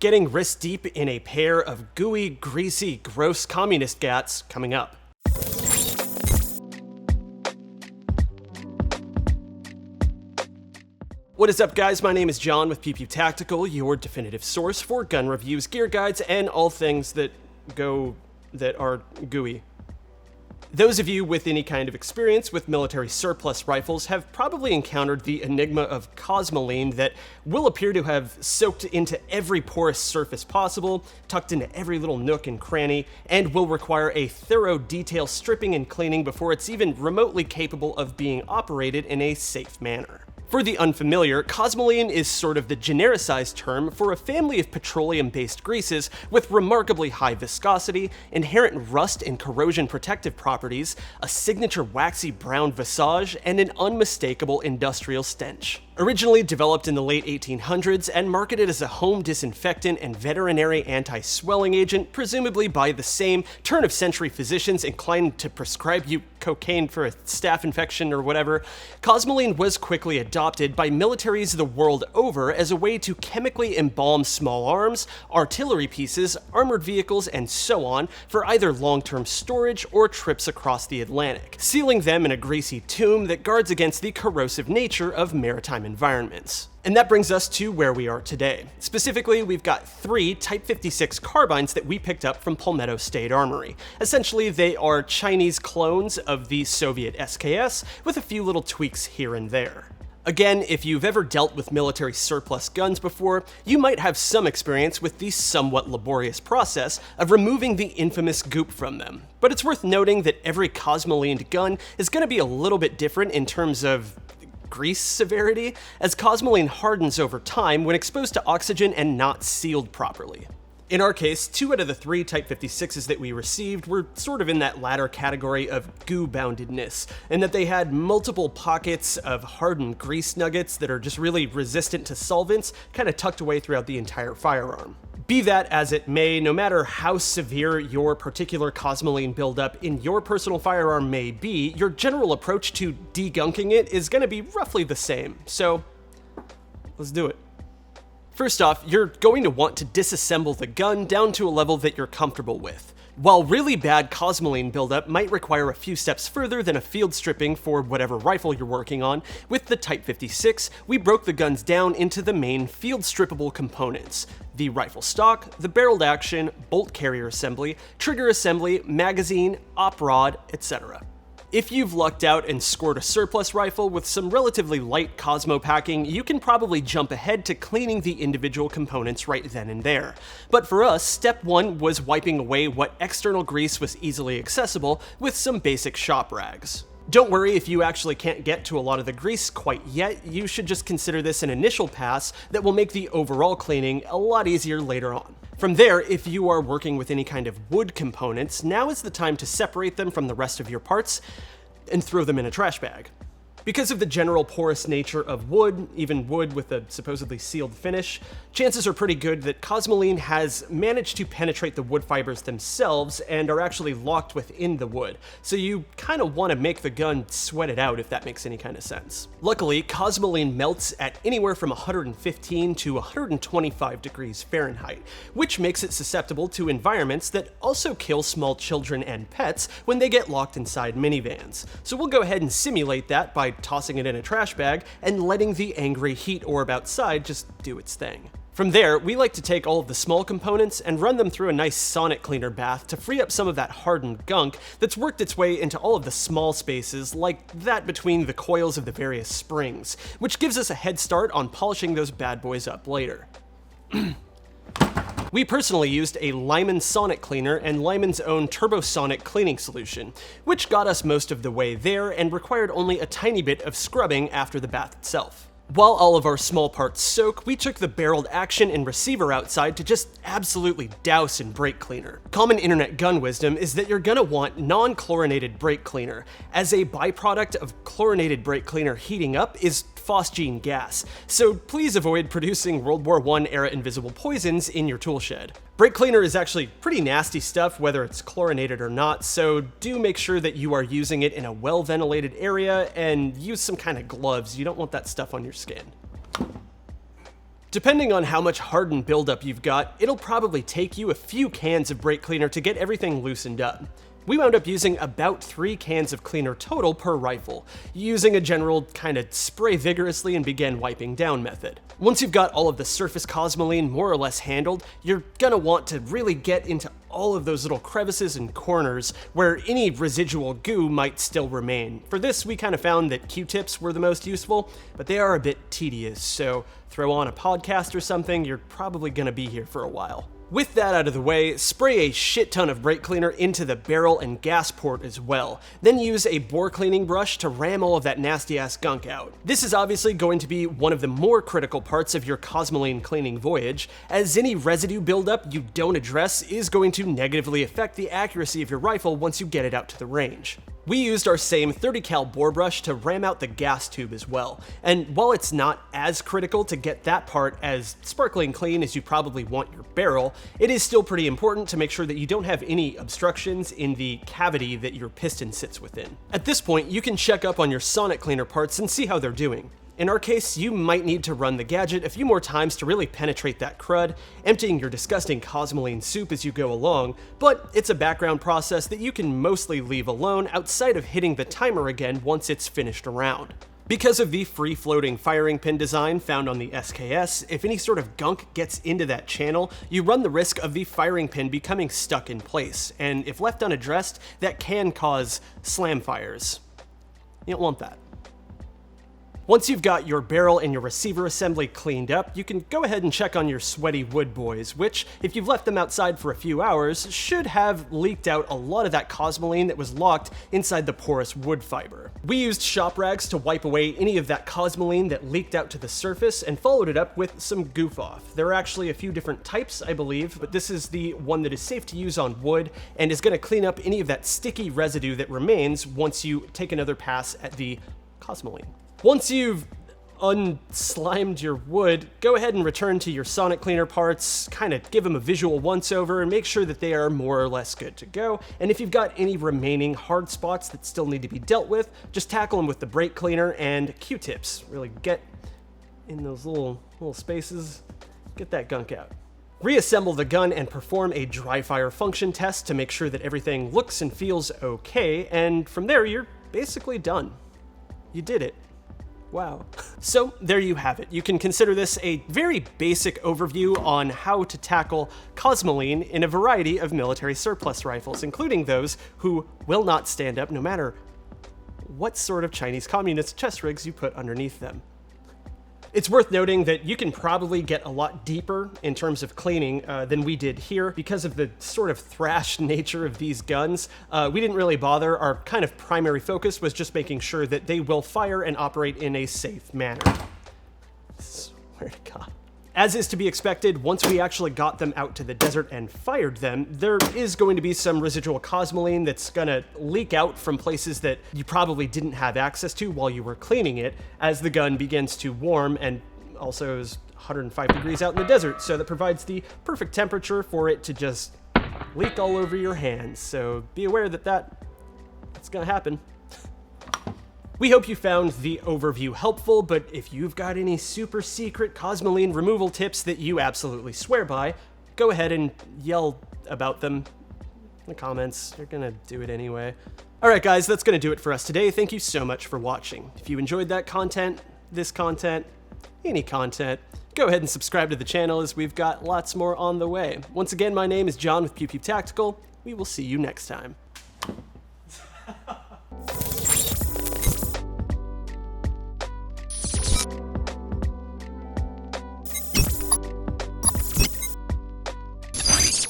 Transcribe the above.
getting wrist deep in a pair of gooey, greasy, gross communist gats coming up. What is up, guys? My name is John with Pimp Out Tactical, your definitive source for gun reviews, gear guides, and all things that are gooey. Those of you with any kind of experience with military surplus rifles have probably encountered the enigma of Cosmoline that will appear to have soaked into every porous surface possible, tucked into every little nook and cranny, and will require a thorough detail stripping and cleaning before it's even remotely capable of being operated in a safe manner. For the unfamiliar, Cosmoline is sort of the genericized term for a family of petroleum-based greases with remarkably high viscosity, inherent rust and corrosion protective properties, a signature waxy brown visage, and an unmistakable industrial stench. Originally developed in the late 1800s and marketed as a home disinfectant and veterinary anti-swelling agent, presumably by the same turn-of-century physicians inclined to prescribe you cocaine for a staph infection or whatever, Cosmoline was quickly adopted by militaries the world over as a way to chemically embalm small arms, artillery pieces, armored vehicles, and so on for either long-term storage or trips across the Atlantic, sealing them in a greasy tomb that guards against the corrosive nature of maritime environments. And that brings us to where we are today. Specifically, we've got 3 Type 56 carbines that we picked up from Palmetto State Armory. Essentially, they are Chinese clones of the Soviet SKS with a few little tweaks here and there. Again, if you've ever dealt with military surplus guns before, you might have some experience with the somewhat laborious process of removing the infamous goop from them. But it's worth noting that every Cosmoline gun is going to be a little bit different in terms of grease severity, as Cosmoline hardens over time when exposed to oxygen and not sealed properly. In our case, 2 out of the 3 Type 56s that we received were sort of in that latter category of goo-boundedness, in that they had multiple pockets of hardened grease nuggets that are just really resistant to solvents, kind of tucked away throughout the entire firearm. Be that as it may, no matter how severe your particular Cosmoline buildup in your personal firearm may be, your general approach to degunking it is going to be roughly the same. So, let's do it. First off, you're going to want to disassemble the gun down to a level that you're comfortable with. While really bad Cosmoline buildup might require a few steps further than a field stripping for whatever rifle you're working on, with the Type 56, we broke the guns down into the main field strippable components: the rifle stock, the barreled action, bolt carrier assembly, trigger assembly, magazine, op rod, etc. If you've lucked out and scored a surplus rifle with some relatively light Cosmo packing, you can probably jump ahead to cleaning the individual components right then and there. But for us, step 1 was wiping away what external grease was easily accessible with some basic shop rags. Don't worry if you actually can't get to a lot of the grease quite yet, you should just consider this an initial pass that will make the overall cleaning a lot easier later on. From there, if you are working with any kind of wood components, now is the time to separate them from the rest of your parts and throw them in a trash bag. Because of the general porous nature of wood, even wood with a supposedly sealed finish, chances are pretty good that Cosmoline has managed to penetrate the wood fibers themselves and are actually locked within the wood, so you kind of want to make the gun sweat it out if that makes any kind of sense. Luckily, Cosmoline melts at anywhere from 115 to 125 degrees Fahrenheit, which makes it susceptible to environments that also kill small children and pets when they get locked inside minivans. So we'll go ahead and simulate that by tossing it in a trash bag and letting the angry heat orb outside just do its thing. From there, we like to take all of the small components and run them through a nice sonic cleaner bath to free up some of that hardened gunk that's worked its way into all of the small spaces, like that between the coils of the various springs, which gives us a head start on polishing those bad boys up later. We personally used a Lyman sonic cleaner and Lyman's own turbosonic cleaning solution, which got us most of the way there and required only a tiny bit of scrubbing after the bath itself. While all of our small parts soak, we took the barreled action and receiver outside to just absolutely douse in brake cleaner. Common internet gun wisdom is that you're gonna want non-chlorinated brake cleaner, as a byproduct of chlorinated brake cleaner heating up is phosgene gas, so please avoid producing World War I era invisible poisons in your tool shed. Brake cleaner is actually pretty nasty stuff whether it's chlorinated or not, so do make sure that you are using it in a well-ventilated area and use some kind of gloves. You don't want that stuff on your skin. Depending on how much hardened buildup you've got, it'll probably take you a few cans of brake cleaner to get everything loosened up. We wound up using about 3 cans of cleaner total per rifle, using a general kind of spray vigorously and begin wiping down method. Once you've got all of the surface Cosmoline more or less handled, you're gonna want to really get into all of those little crevices and corners where any residual goo might still remain. For this, we kind of found that Q-tips were the most useful, but they are a bit tedious, so throw on a podcast or something, you're probably gonna be here for a while. With that out of the way, spray a shit ton of brake cleaner into the barrel and gas port as well. Then use a bore cleaning brush to ram all of that nasty ass gunk out. This is obviously going to be one of the more critical parts of your Cosmoline cleaning voyage, as any residue buildup you don't address is going to negatively affect the accuracy of your rifle once you get it out to the range. We used our same 30 cal bore brush to ram out the gas tube as well, and while it's not as critical to get that part as sparkling clean as you probably want your barrel, it is still pretty important to make sure that you don't have any obstructions in the cavity that your piston sits within. At this point, you can check up on your sonic cleaner parts and see how they're doing. In our case, you might need to run the gadget a few more times to really penetrate that crud, emptying your disgusting Cosmoline soup as you go along, but it's a background process that you can mostly leave alone outside of hitting the timer again once it's finished around. Because of the free-floating firing pin design found on the SKS, if any sort of gunk gets into that channel, you run the risk of the firing pin becoming stuck in place, and if left unaddressed, that can cause slam fires. You don't want that. Once you've got your barrel and your receiver assembly cleaned up, you can go ahead and check on your sweaty wood boys, which, if you've left them outside for a few hours, should have leaked out a lot of that Cosmoline that was locked inside the porous wood fiber. We used shop rags to wipe away any of that Cosmoline that leaked out to the surface and followed it up with some goof off. There are actually a few different types, I believe, but this is the one that is safe to use on wood and is going to clean up any of that sticky residue that remains once you take another pass at the Cosmoline. Once you've unslimed your wood, go ahead and return to your sonic cleaner parts, kind of give them a visual once-over and make sure that they are more or less good to go. And if you've got any remaining hard spots that still need to be dealt with, just tackle them with the brake cleaner and Q-tips. Really get in those little spaces, get that gunk out. Reassemble the gun and perform a dry fire function test to make sure that everything looks and feels okay, and from there you're basically done. You did it. Wow. So there you have it. You can consider this a very basic overview on how to tackle Cosmoline in a variety of military surplus rifles, including those who will not stand up no matter what sort of Chinese communist chest rigs you put underneath them. It's worth noting that you can probably get a lot deeper in terms of cleaning than we did here because of the sort of thrash nature of these guns. We didn't really bother. Our kind of primary focus was just making sure that they will fire and operate in a safe manner. Swear to God. As is to be expected, once we actually got them out to the desert and fired them, there is going to be some residual Cosmoline that's gonna leak out from places that you probably didn't have access to while you were cleaning it as the gun begins to warm, and also is 105 degrees out in the desert, so that provides the perfect temperature for it to just leak all over your hands. So be aware that that's gonna happen. We hope you found the overview helpful, but if you've got any super secret Cosmoline removal tips that you absolutely swear by, go ahead and yell about them in the comments. You're gonna do it anyway. Alright guys, that's gonna do it for us today. Thank you so much for watching. If you enjoyed that content, this content, any content, go ahead and subscribe to the channel as we've got lots more on the way. Once again, my name is John with Pimp Out Tactical. We will see you next time.